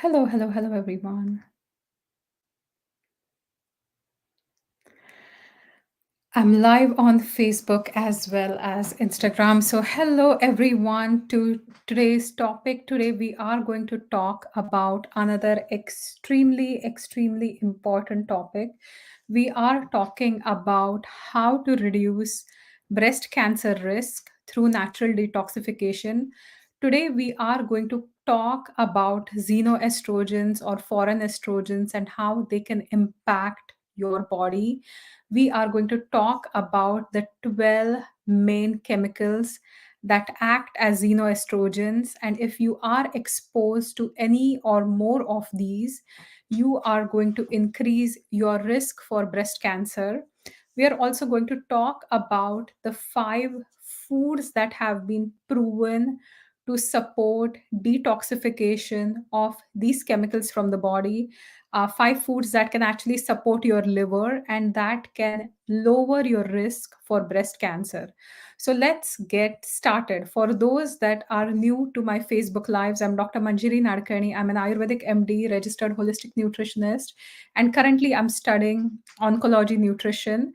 Hello, hello, hello, everyone. I'm live on Facebook as well as Instagram. So, hello, everyone, to today's topic. Today, we are going to talk about another extremely important topic. We are talking about how to reduce breast cancer risk through natural detoxification. Today, we are going to talk about xenoestrogens or foreign estrogens and how they can impact your body. We are going to talk about the 12 main chemicals that act as xenoestrogens. And if you are exposed to any or more of these, you are going to increase your risk for breast cancer. We are also going to talk about the 5 foods that have been proven to support detoxification of these chemicals from the body. 5 foods that can actually support your liver and that can lower your risk for breast cancer. So let's get started. For those that are new to my Facebook lives, I'm Dr. Manjiri Nadkarni. I'm an Ayurvedic MD, registered holistic nutritionist, and currently I'm studying oncology nutrition.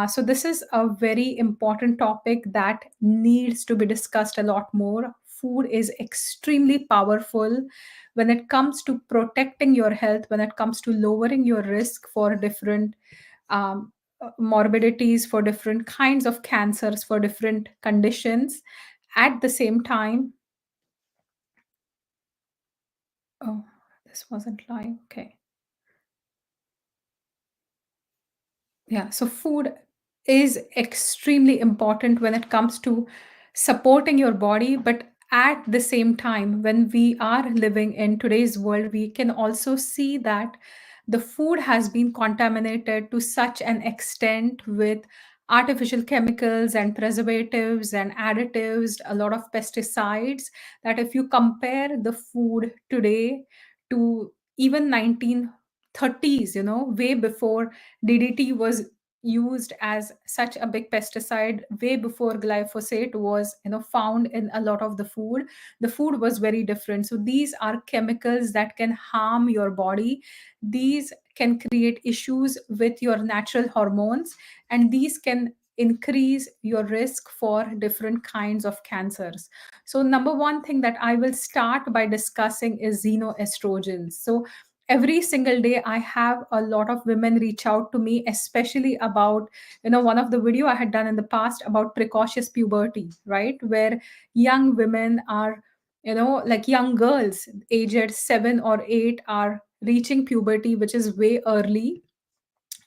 So this is a very important topic that needs to be discussed a lot more. Food is extremely powerful when it comes to protecting your health, when it comes to lowering your risk for different morbidities, for different kinds of cancers, for different conditions. At the same time, oh, this wasn't live. Okay. Yeah, so food is extremely important when it comes to supporting your body, but at the same time, when we are living in today's world, we can also see that the food has been contaminated to such an extent with artificial chemicals and preservatives and additives, a lot of pesticides, that if you compare the food today to even 1930s, way before DDT was used as such a big pesticide, way before glyphosate was found in a lot of the food was very different. So these are chemicals that can harm your body. These can create issues with your natural hormones, and these can increase your risk for different kinds of cancers. So number one thing that I will start by discussing is xenoestrogens. So every single day I have a lot of women reach out to me, especially about one of the video I had done in the past about precocious puberty, right, where young women are, like young girls aged 7 or 8 are reaching puberty, which is way early.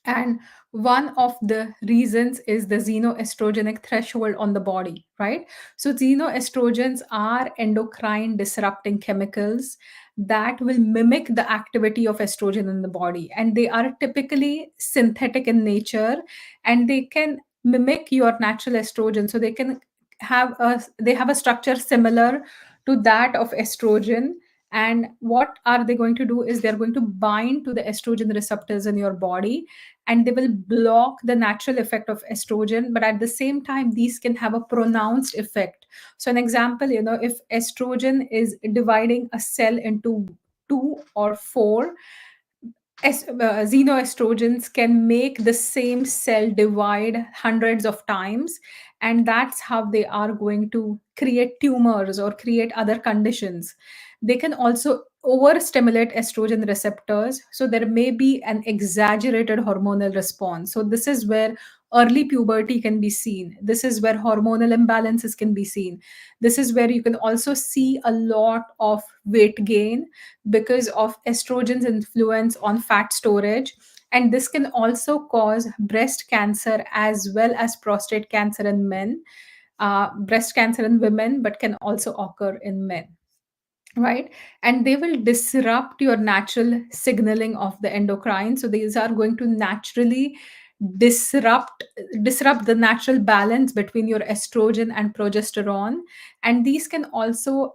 And one of the reasons is the xenoestrogenic threshold on the body, right? So xenoestrogens are endocrine disrupting chemicals that will mimic the activity of estrogen in the body, and they are typically synthetic in nature, and they can mimic your natural estrogen. So they have a structure similar to that of estrogen. And what are they going to do is they're going to bind to the estrogen receptors in your body, and they will block the natural effect of estrogen, but at the same time these can have a pronounced effect. So an example, if estrogen is dividing a cell into 2 or 4, xenoestrogens can make the same cell divide hundreds of times, and that's how they are going to create tumors or create other conditions. They can also overstimulate estrogen receptors, so there may be an exaggerated hormonal response. So this is where early puberty can be seen, this is where hormonal imbalances can be seen, this is where you can also see a lot of weight gain because of estrogen's influence on fat storage. And this can also cause breast cancer as well as prostate cancer in men, breast cancer in women, but can also occur in men, right? And they will disrupt your natural signaling of the endocrine. So these are going to naturally disrupt disrupt the natural balance between your estrogen and progesterone. And these can also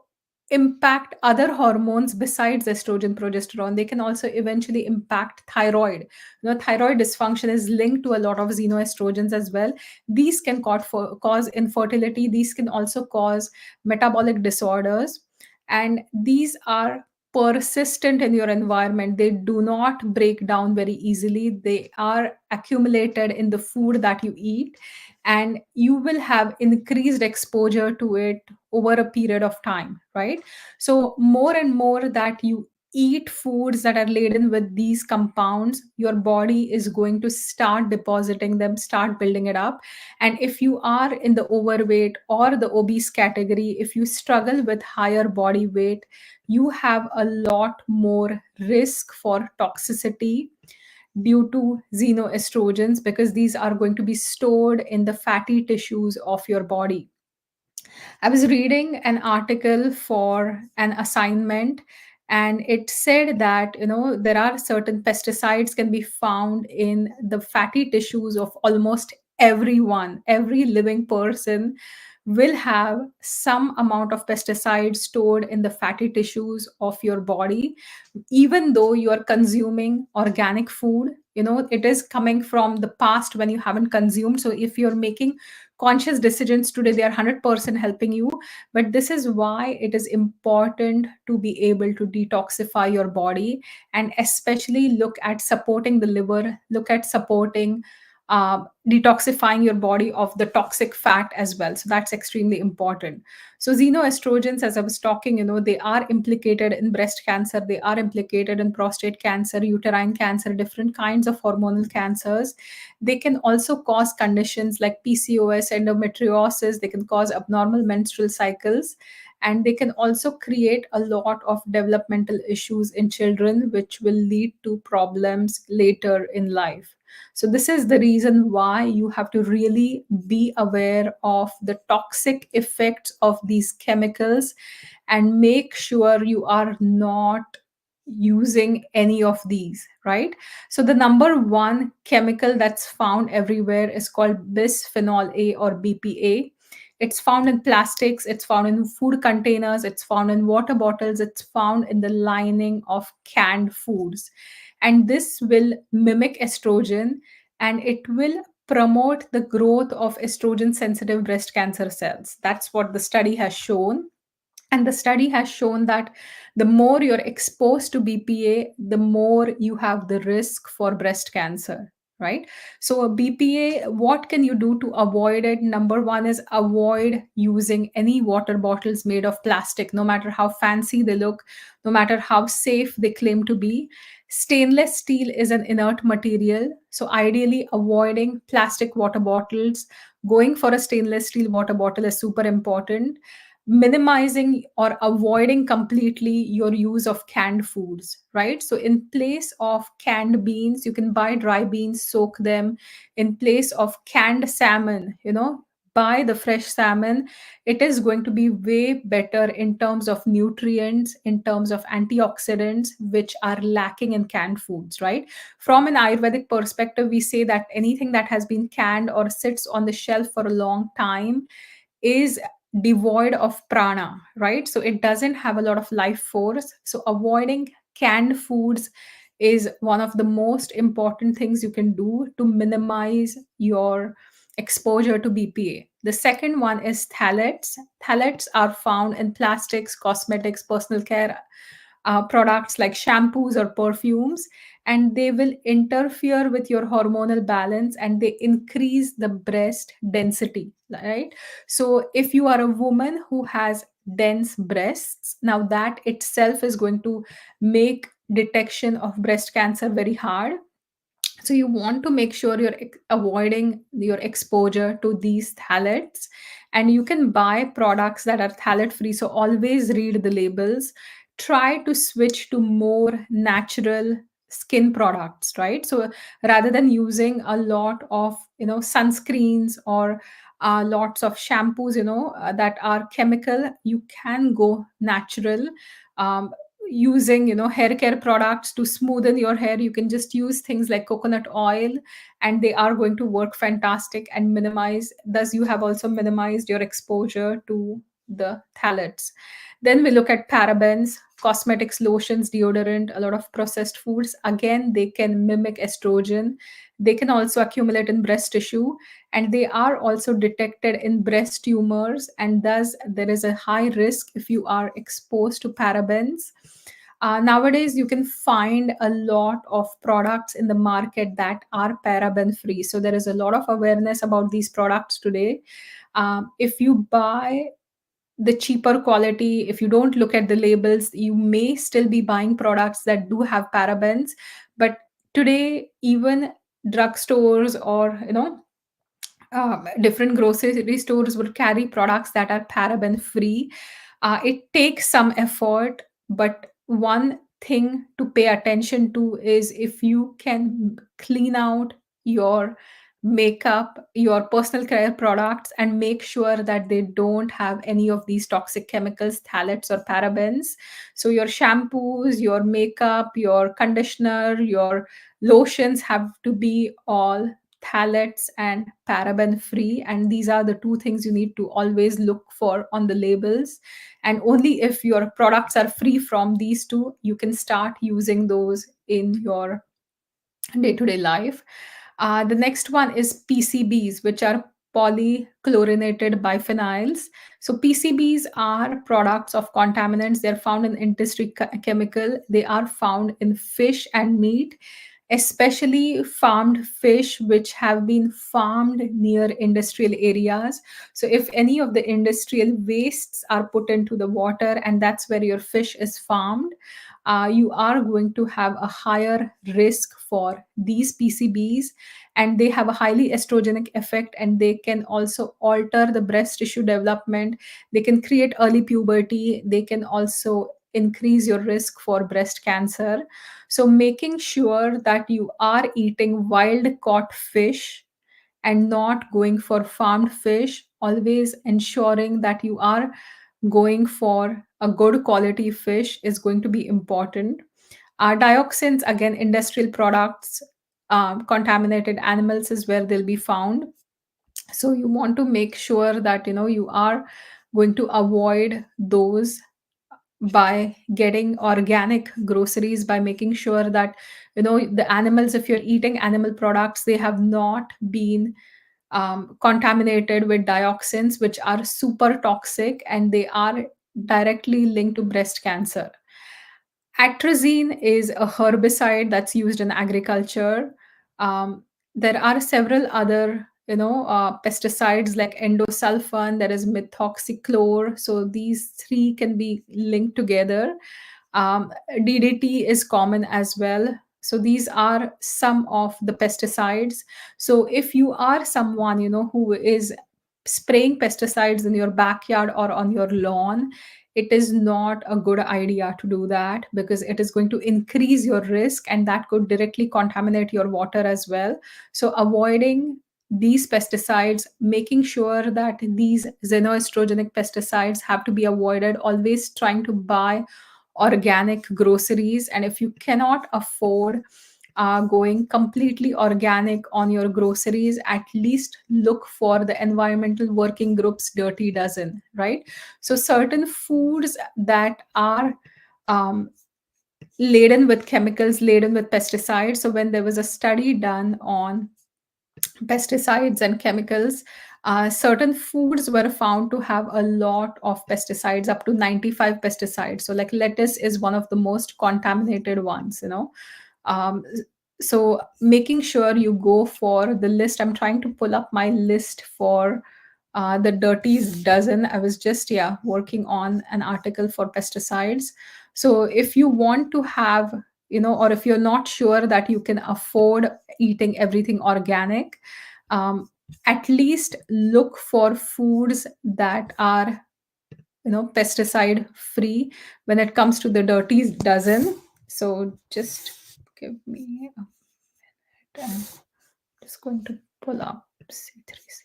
impact other hormones besides estrogen progesterone. They can also eventually impact thyroid. Thyroid dysfunction is linked to a lot of xenoestrogens as well. These can cause infertility, these can also cause metabolic disorders. And these are persistent in your environment. They do not break down very easily. They are accumulated in the food that you eat, and you will have increased exposure to it over a period of time, right? So, more and more that you eat foods that are laden with these compounds, your body is going to start depositing them, start building it up. And if you are in the overweight or the obese category, if you struggle with higher body weight, you have a lot more risk for toxicity due to xenoestrogens, because these are going to be stored in the fatty tissues of your body. I was reading an article for an assignment, and it said that there are certain pesticides can be found in the fatty tissues of almost everyone. Every living person will have some amount of pesticide stored in the fatty tissues of your body, even though you are consuming organic food. It is coming from the past when you haven't consumed. So if you're making conscious decisions today, they are 100% helping you. But this is why it is important to be able to detoxify your body, and especially look at supporting the liver, look at supporting detoxifying your body of the toxic fat as well. So that's extremely important. So xenoestrogens, as I was talking, they are implicated in breast cancer, they are implicated in prostate cancer, uterine cancer, different kinds of hormonal cancers. They can also cause conditions like PCOS, endometriosis. They can cause abnormal menstrual cycles, and they can also create a lot of developmental issues in children, which will lead to problems later in life. So, this is the reason why you have to really be aware of the toxic effects of these chemicals, and make sure you are not using any of these, right? So, the number one chemical that's found everywhere is called bisphenol A, or BPA. It's found in plastics, it's found in food containers, it's found in water bottles, it's found in the lining of canned foods. And this will mimic estrogen, and it will promote the growth of estrogen sensitive breast cancer cells. That's what the study has shown. And the study has shown that the more you're exposed to BPA, the more you have the risk for breast cancer, right? So, BPA, what can you do to avoid it? Number one is avoid using any water bottles made of plastic, no matter how fancy they look, no matter how safe they claim to be. Stainless steel is an inert material. So, ideally, avoiding plastic water bottles, going for a stainless steel water bottle is super important. Minimizing or avoiding completely your use of canned foods, right? So in place of canned beans, you can buy dry beans, soak them. In place of canned salmon, buy the fresh salmon. It is going to be way better in terms of nutrients, in terms of antioxidants, which are lacking in canned foods, right? From an Ayurvedic perspective, we say that anything that has been canned or sits on the shelf for a long time is devoid of prana, right? So it doesn't have a lot of life force. So avoiding canned foods is one of the most important things you can do to minimize your exposure to BPA. The second one is phthalates. Phthalates are found in plastics, cosmetics, personal care products like shampoos or perfumes, and they will interfere with your hormonal balance, and they increase the breast density, right? So if you are a woman who has dense breasts, now that itself is going to make detection of breast cancer very hard. So you want to make sure you're avoiding your exposure to these phthalates, and you can buy products that are phthalate free. So always read the labels. Try to switch to more natural skin products, right? So rather than using a lot of sunscreens or lots of shampoos that are chemical, you can go natural. Using hair care products to smoothen your hair, you can just use things like coconut oil, and they are going to work fantastic and minimize, thus you have also minimized your exposure to the phthalates. Then we look at parabens, cosmetics, lotions, deodorant, a lot of processed foods. Again, they can mimic estrogen. They can also accumulate in breast tissue, and they are also detected in breast tumors, and thus there is a high risk if you are exposed to parabens. Nowadays, you can find a lot of products in the market that are paraben free. So there is a lot of awareness about these products today. If you buy the cheaper quality, if you don't look at the labels, you may still be buying products that do have parabens. But today, even drugstores or different grocery stores would carry products that are paraben free. It takes some effort, but one thing to pay attention to is if you can clean out your makeup, your personal care products, and make sure that they don't have any of these toxic chemicals, phthalates, or parabens. So, your shampoos, your makeup, your conditioner, your lotions have to be all phthalates and paraben free, and these are the two things you need to always look for on the labels. And only if your products are free from these two, you can start using those in your day to day life. The next one is PCBs, which are polychlorinated biphenyls. So PCBs are products of contaminants. They're found in industry chemical. They are found in fish and meat, especially farmed fish which have been farmed near industrial areas. So if any of the industrial wastes are put into the water and that's where your fish is farmed, you are going to have a higher risk for these PCBs, and they have a highly estrogenic effect, and they can also alter the breast tissue development. They can create early puberty. They can also increase your risk for breast cancer. So, making sure that you are eating wild caught fish and not going for farmed fish, always ensuring that you are going for a good quality fish is going to be important. Dioxins, again, industrial products, contaminated animals is where they'll be found. So you want to make sure that you are going to avoid those by getting organic groceries, by making sure that the animals, if you're eating animal products, they have not been contaminated with dioxins, which are super toxic and they are directly linked to breast cancer. Atrazine is a herbicide that's used in agriculture. Um, there are several other, pesticides like endosulfan. There is methoxychlore. So these three can be linked together. DDT is common as well. So these are some of the pesticides. So if you are someone who is spraying pesticides in your backyard or on your lawn, it is not a good idea to do that because it is going to increase your risk and that could directly contaminate your water as well. So avoiding these pesticides, making sure that these xenoestrogenic pesticides have to be avoided, always trying to buy organic groceries. And if you cannot afford going completely organic on your groceries, at least look for the environmental working groups dirty dozen, right? So certain foods that are um, laden with chemicals, laden with pesticides. So when there was a study done on pesticides and chemicals, certain foods were found to have a lot of pesticides, up to 95 pesticides. So like lettuce is one of the most contaminated ones. um, so making sure you go for the list. I'm trying to pull up my list for the dirties dozen. I was just working on an article for pesticides. So if you want to have, or if you're not sure that you can afford eating everything organic, um, at least look for foods that are pesticide free when it comes to the dirties dozen. So just give me a minute. I'm just going to pull up C3C.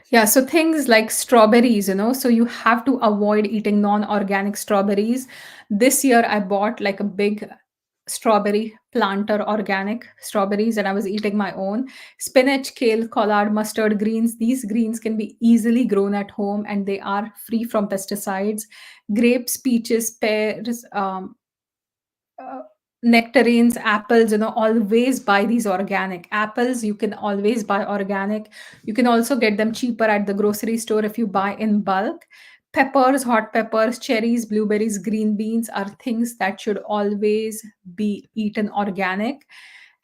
Yeah, so things like strawberries, so you have to avoid eating non-organic strawberries. This year I bought like a big strawberry planter, organic strawberries, and I was eating my own. Spinach, kale, collard, mustard greens. These greens can be easily grown at home and they are free from pesticides. Grapes, peaches, pears, uh, nectarines, apples, always buy these organic. Apples, you can always buy organic. You can also get them cheaper at the grocery store if you buy in bulk. Peppers, hot peppers, cherries, blueberries, green beans are things that should always be eaten organic.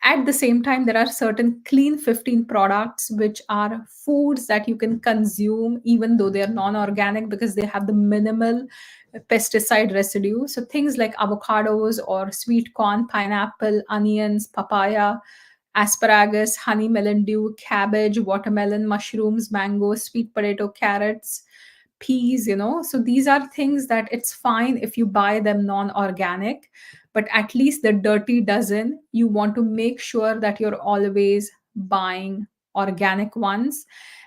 At the same time, there are certain clean 15 products which are foods that you can consume even though they are non organic because they have the minimal pesticide residue. So things like avocados or sweet corn, pineapple, onions, papaya, asparagus, honey melon dew, cabbage, watermelon, mushrooms, mango, sweet potato, carrots, peas, so these are things that it's fine if you buy them non organic, but at least the dirty dozen, you want to make sure that you're always buying organic ones.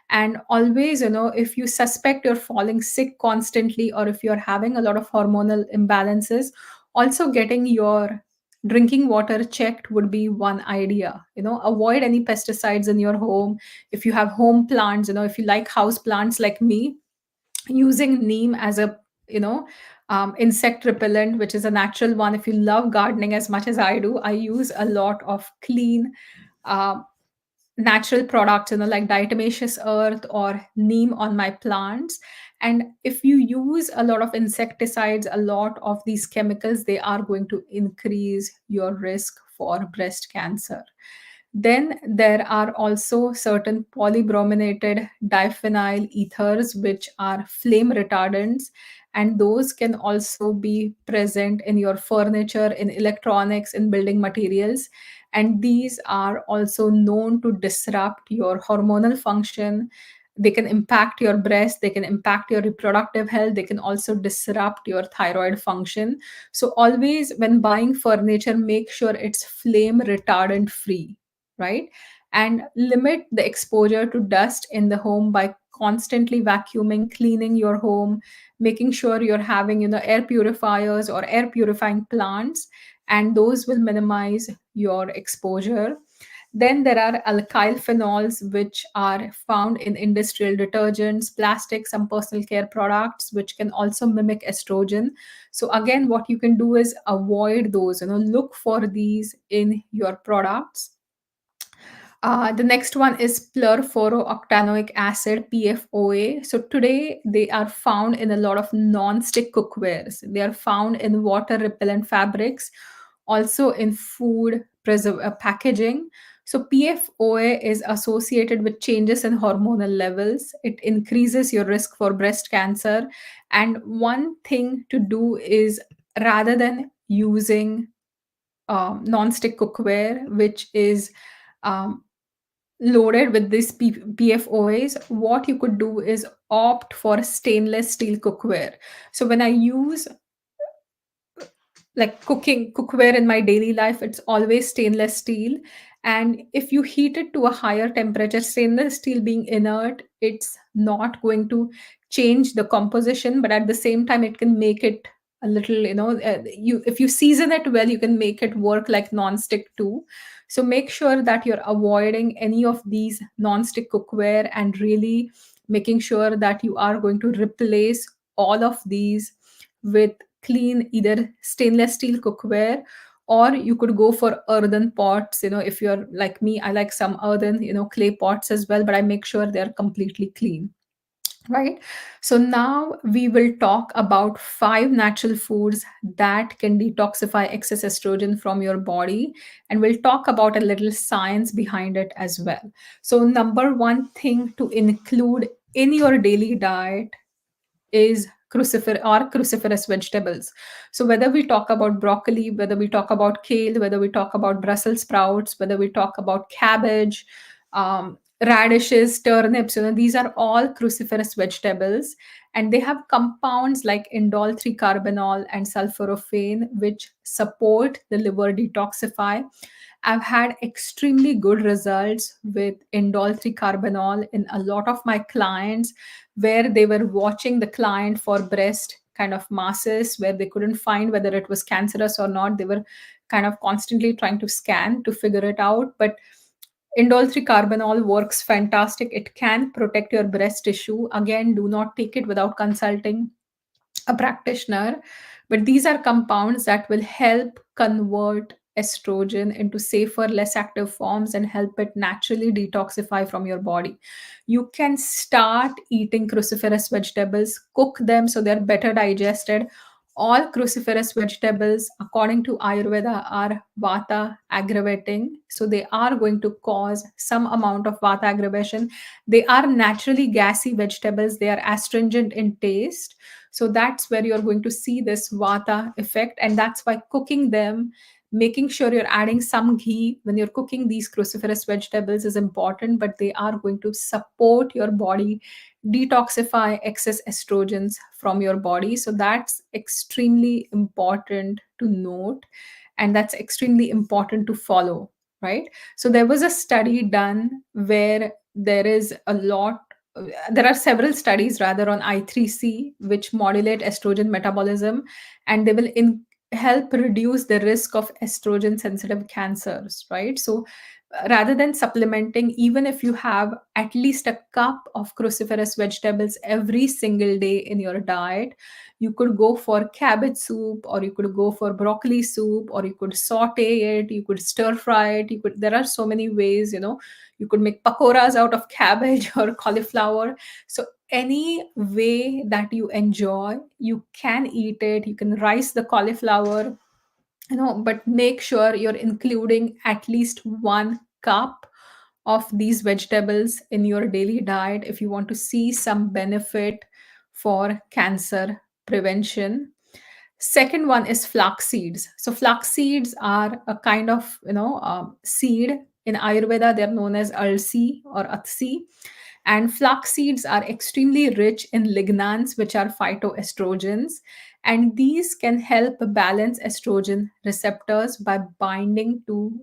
And always, if you suspect you're falling sick constantly or if you're having a lot of hormonal imbalances, also getting your drinking water checked would be one idea. Avoid any pesticides in your home. If you have home plants, if you like house plants like me, using neem as a you know insect repellent, which is a natural one. If you love gardening as much as I do, I use a lot of clean uh, natural products, like diatomaceous earth or neem on my plants. And if you use a lot of insecticides, a lot of these chemicals, they are going to increase your risk for breast cancer. Then there are also certain polybrominated diphenyl ethers, which are flame retardants, and those can also be present in your furniture, in electronics, in building materials. And these are also known to disrupt your hormonal function. They can impact your breast, they can impact your reproductive health, they can also disrupt your thyroid function. So, always when buying furniture, make sure it's flame retardant free, right? And limit the exposure to dust in the home by constantly vacuuming, cleaning your home, making sure you're having, air purifiers or air purifying plants, and those will minimize your exposure. Then there are alkyl phenols, which are found in industrial detergents, plastics, some personal care products, which can also mimic estrogen. So again, what you can do is avoid those, look for these in your products. The next one is perfluorooctanoic acid, PFOA. So today they are found in a lot of non-stick cookwares. They are found in water repellent fabrics, also in food packaging. So PFOA is associated with changes in hormonal levels. It increases your risk for breast cancer. And one thing to do is, rather than using non-stick cookware, which is um, loaded with these PFOAs, what you could do is opt for stainless steel cookware. So when I use like cooking cookware in my daily life, it's always stainless steel. And if you heat it to a higher temperature, stainless steel being inert, it's not going to change the composition, but at the same time it can make it a little, you if you season it well, you can make it work like non-stick too. So make sure that you're avoiding any of these non-stick cookware and really making sure that you are going to replace all of these with clean either stainless steel cookware, or you could go for earthen pots. If you're like me, I like some earthen, clay pots as well, but I make sure they're completely clean, right? So now we will talk about 5 natural foods that can detoxify excess estrogen from your body, and we'll talk about a little science behind it as well. So number one thing to include in your daily diet is cruciferous vegetables. So whether we talk about broccoli, whether we talk about kale, whether we talk about Brussels sprouts, whether we talk about cabbage, radishes, turnips, these are all cruciferous vegetables, and they have compounds like indole 3 carbinol and sulforaphane, which support the liver detoxify. I've had extremely good results with indole 3 carbinol in a lot of my clients, where they were watching the client for breast kind of masses where they couldn't find whether it was cancerous or not. They were kind of constantly trying to scan to figure it out. But indole 3 carbinol works fantastic. It can protect your breast tissue. Again, do not take it without consulting a practitioner. But these are compounds that will help convert estrogen into safer, less active forms and help it naturally detoxify from your body. You can start eating cruciferous vegetables, cook them so they're better digested. All cruciferous vegetables, according to Ayurveda, are vata aggravating. So they are going to cause some amount of vata aggravation. They are naturally gassy vegetables, they are astringent in taste. So that's where you're going to see this vata effect. And that's why cooking them, making sure you're adding some ghee when you're cooking these cruciferous vegetables is important, but they are going to support your body detoxify excess estrogens from your body. So that's extremely important to note, and that's extremely important to follow, right? So there was a study done where there are several studies rather on I3C which modulate estrogen metabolism, and they will help reduce the risk of estrogen sensitive cancers, right? So rather than supplementing, even if you have at least a cup of cruciferous vegetables every single day in your diet, you could go for cabbage soup, or you could go for broccoli soup, or you could saute it, you could stir fry it, there are so many ways, you could make pakoras out of cabbage or cauliflower. So any way that you enjoy, you can eat it. You can rice the cauliflower, but make sure you're including at least 1 cup of these vegetables in your daily diet if you want to see some benefit for cancer prevention. Second one is flax seeds. So flax seeds are a kind of seed. In Ayurveda they're known as alsi or atsi, and flax seeds are extremely rich in lignans, which are phytoestrogens, and these can help balance estrogen receptors by binding to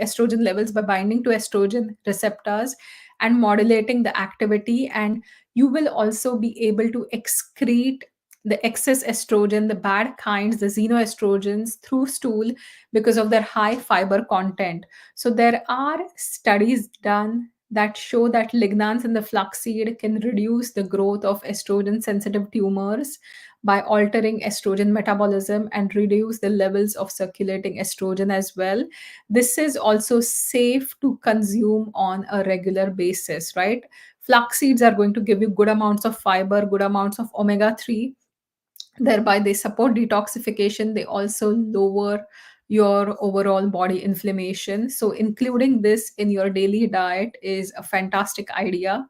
estrogen levels, by binding to estrogen receptors and modulating the activity. And you will also be able to excrete the excess estrogen, the bad kinds, the xenoestrogens, through stool because of their high fiber content. So there are studies done that show that lignans in the flaxseed can reduce the growth of estrogen sensitive tumors by altering estrogen metabolism and reduce the levels of circulating estrogen as well. This is also safe to consume on a regular basis, right? Flax seeds are going to give you good amounts of fiber, good amounts of omega 3, thereby they support detoxification. They also lower your overall body inflammation. So including this in your daily diet is a fantastic idea.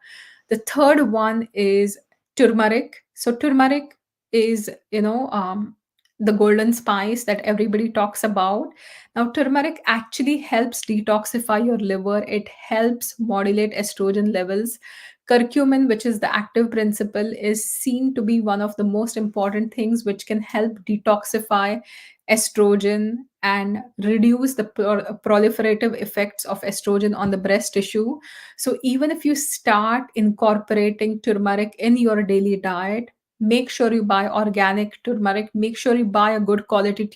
The third one is turmeric. So turmeric is the golden spice that everybody talks about. Now turmeric actually helps detoxify your liver. It helps modulate estrogen levels. Curcumin, which is the active principle, is seen to be one of the most important things which can help detoxify estrogen and reduce the proliferative effects of estrogen on the breast tissue. So, even if you start incorporating turmeric in your daily diet, make sure you buy organic turmeric, make sure you buy a good quality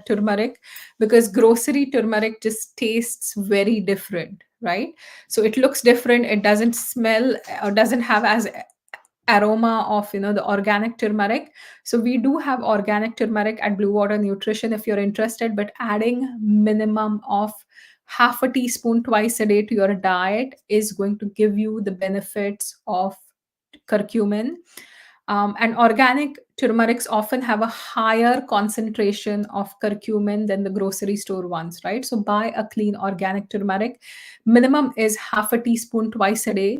turmeric, because grocery turmeric just tastes very different, right? So it looks different, it doesn't smell or doesn't have as aroma of the organic turmeric. So we do have organic turmeric at Blue Water Nutrition if you're interested, but adding minimum of half a teaspoon twice a day to your diet is going to give you the benefits of curcumin. And organic turmerics often have a higher concentration of curcumin than the grocery store ones, right? So buy a clean organic turmeric. Minimum is half a teaspoon twice a day.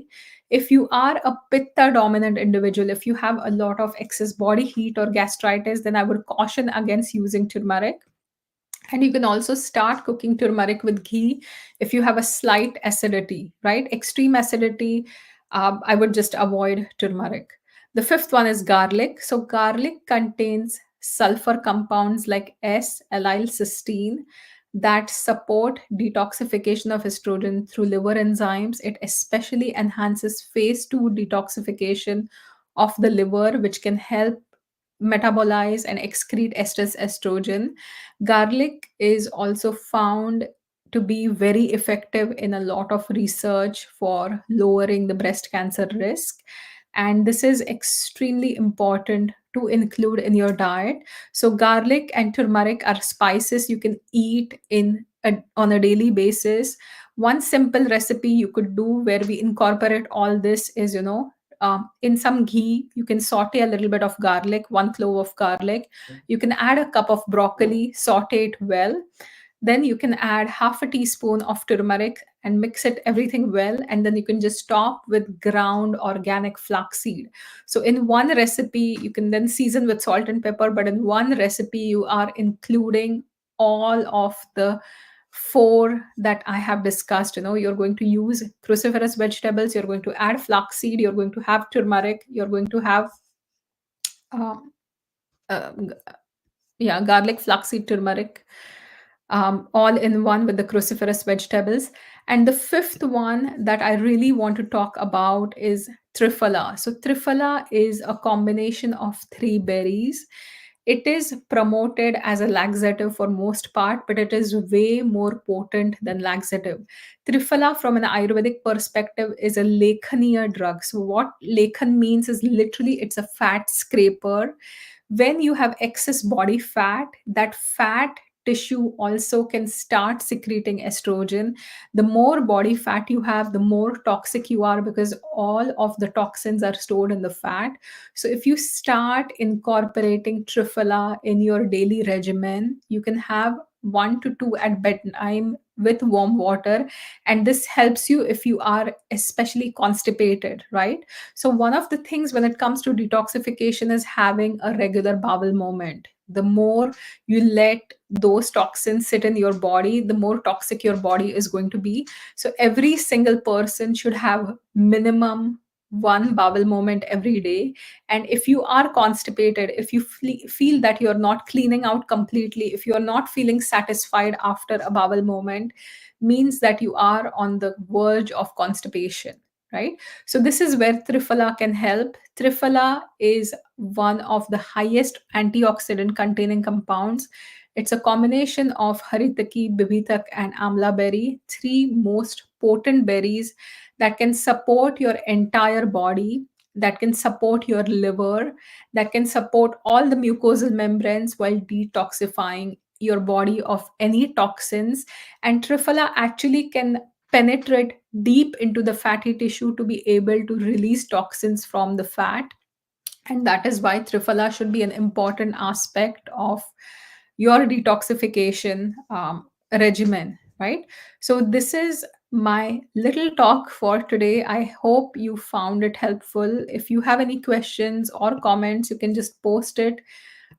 If you are a pitta dominant individual, if you have a lot of excess body heat or gastritis, then I would caution against using turmeric. And you can also start cooking turmeric with ghee if you have a slight acidity, right? Extreme acidity, I would just avoid turmeric. The fifth one is garlic. So, garlic contains sulfur compounds like S-L-cysteine that support detoxification of estrogen through liver enzymes. It especially enhances phase 2 detoxification of the liver, which can help metabolize and excrete excess estrogen. Garlic is also found to be very effective in a lot of research for lowering the breast cancer risk. And this is extremely important to include in your diet. So, garlic and turmeric are spices you can eat in on a daily basis. One simple recipe you could do where we incorporate all this is, in some ghee, you can saute a little bit of garlic, one clove of garlic. You can add a cup of broccoli, saute it well. Then you can add half a teaspoon of turmeric and mix it everything well. And then you can just top with ground organic flaxseed. So in one recipe, you can then season with salt and pepper, but in one recipe, you are including all of the four that I have discussed. You're going to use cruciferous vegetables, you're going to add flaxseed, you're going to have turmeric, you're going to have um, uh, yeah, garlic, flaxseed, turmeric, all in one with the cruciferous vegetables. And the fifth one that I really want to talk about is triphala. So triphala is a combination of three berries. It is promoted as a laxative for most part, but it is way more potent than laxative. Triphala, from an Ayurvedic perspective, is a lekhaniya drug. So what lekhan means is literally it's a fat scraper. When you have excess body fat, that fat tissue also can start secreting estrogen. The more body fat you have, the more toxic you are, because all of the toxins are stored in the fat. So if you start incorporating triphala in your daily regimen, you can have 1 to 2 at bedtime with warm water. And this helps you if you are especially constipated, right? So one of the things when it comes to detoxification is having a regular bowel movement. The more you let those toxins sit in your body, the more toxic your body is going to be. So every single person should have minimum one bowel movement every day. And if you are constipated, if you feel that you're not cleaning out completely, if you're not feeling satisfied after a bowel movement, means that you are on the verge of constipation, right? So this is where triphala can help. Triphala is one of the highest antioxidant containing compounds. It's a combination of haritaki, bibitak, and amla berry, three most potent berries that can support your entire body, that can support your liver, that can support all the mucosal membranes while detoxifying your body of any toxins. And triphala actually can penetrate deep into the fatty tissue to be able to release toxins from the fat. And that is why triphala should be an important aspect of your detoxification regimen, right? So this is my little talk for today. I hope you found it helpful. If you have any questions or comments, you can just post it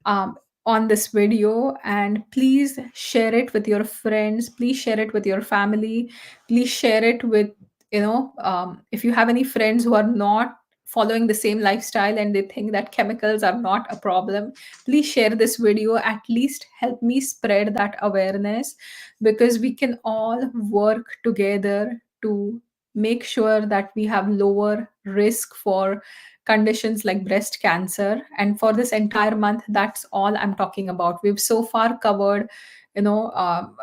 um, on this video, and please share it with your friends, please share it with your family, please share it with, if you have any friends who are not following the same lifestyle and they think that chemicals are not a problem, please share this video. At least help me spread that awareness, because we can all work together to make sure that we have lower risk for conditions like breast cancer. And for this entire month, that's all I'm talking about. We've so far covered, you know um,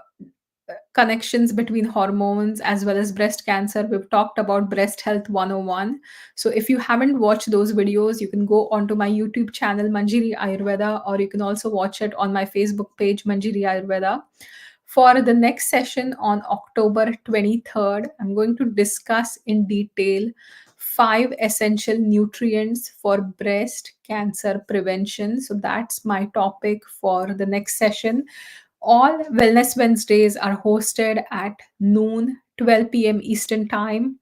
connections between hormones as well as breast cancer. We've talked about breast health 101. So if you haven't watched those videos, you can go onto my YouTube channel Manjiri Ayurveda, or you can also watch it on my Facebook page Manjiri Ayurveda. For the next session on October 23rd, I'm going to discuss in detail 5 essential nutrients for breast cancer prevention. So that's my topic for the next session. All Wellness Wednesdays are hosted at noon, 12 p.m. Eastern Time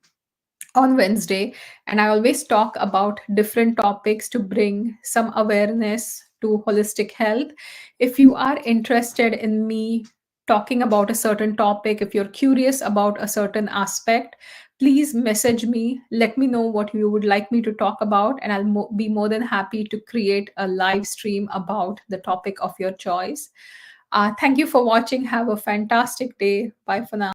on Wednesday. And I always talk about different topics to bring some awareness to holistic health. If you are interested in me talking about a certain topic, if you're curious about a certain aspect, please message me. Let me know what you would like me to talk about, and I'll be more than happy to create a live stream about the topic of your choice. Thank you for watching. Have a fantastic day. Bye for now.